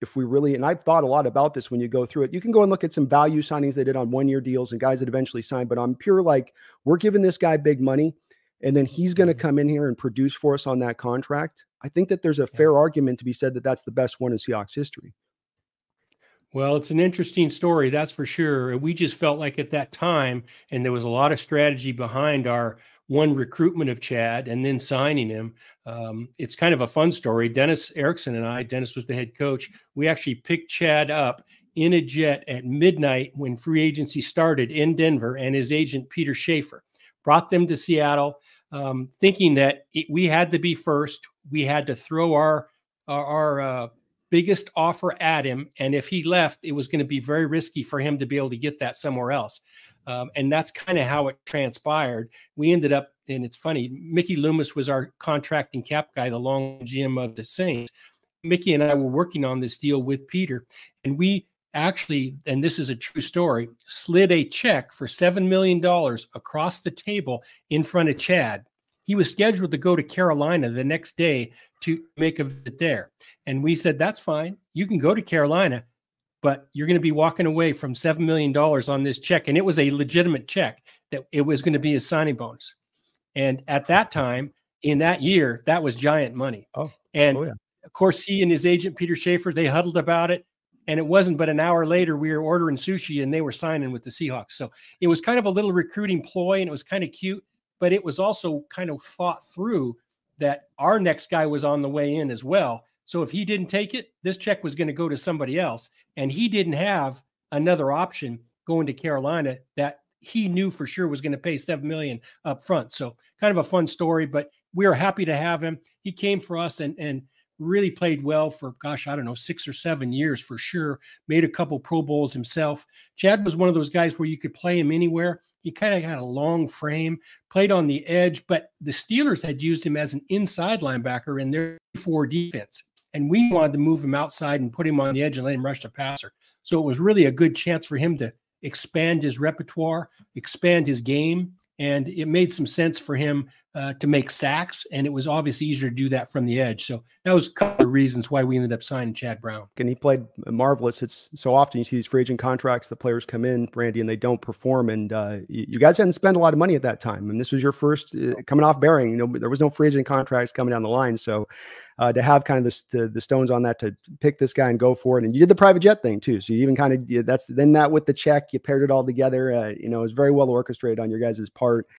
if we really, and I've thought a lot about this when you go through it, you can go and look at some value signings they did on 1-year deals and guys that eventually signed, but I'm pure like, we're giving this guy big money and then he's going to come in here and produce for us on that contract. I think that there's a fair argument to be said that that's the best one in Seahawks history. Well, it's an interesting story, that's for sure. We just felt like at that time, and there was a lot of strategy behind our one recruitment of Chad and then signing him. It's kind of a fun story. Dennis Erickson and I, Dennis was the head coach, we actually picked Chad up in a jet at midnight when free agency started in Denver, and his agent, Peter Schaefer, brought them to Seattle, thinking that we had to be first. We had to throw our biggest offer at him. And if he left, it was going to be very risky for him to be able to get that somewhere else. And that's kind of how it transpired. We ended up, and it's funny, Mickey Loomis was our contracting cap guy, the long GM of the Saints. Mickey and I were working on this deal with Peter, and we actually, and this is a true story, slid a check for $7 million across the table in front of Chad. He was scheduled to go to Carolina the next day to make a visit there. And we said, that's fine. You can go to Carolina, but you're going to be walking away from $7 million on this check. And it was a legitimate check that it was going to be his signing bonus. And at that time, in that year, that was giant money. Of course, he and his agent, Peter Schaefer, they huddled about it. And it wasn't but an hour later, we were ordering sushi and they were signing with the Seahawks. So it was kind of a little recruiting ploy and it was kind of cute, but it was also kind of thought through that our next guy was on the way in as well. So if he didn't take it, this check was going to go to somebody else. And he didn't have another option going to Carolina that he knew for sure was going to pay $7 million up front. So kind of a fun story, but we were happy to have him. He came for us and really played well for, gosh, I don't know, 6 or 7 years for sure. Made a couple Pro Bowls himself. Chad was one of those guys where you could play him anywhere. He kind of had a long frame, played on the edge, but the Steelers had used him as an inside linebacker in their 4 defense. And we wanted to move him outside and put him on the edge and let him rush the passer. So it was really a good chance for him to expand his repertoire, expand his game. And it made some sense for him to make sacks. And it was obviously easier to do that from the edge. So that was a couple of reasons why we ended up signing Chad Brown. And he played marvelous. It's so often you see these free agent contracts, the players come in, Randy, and they don't perform. And you guys hadn't spent a lot of money at that time. And this was your first coming off Bearing. You know, there was no free agent contracts coming down the line. So to have kind of the stones on that, to pick this guy and go for it. And you did the private jet thing too. So you even kind of, then that with the check, you paired it all together. You know, it was very well orchestrated on your guys' part.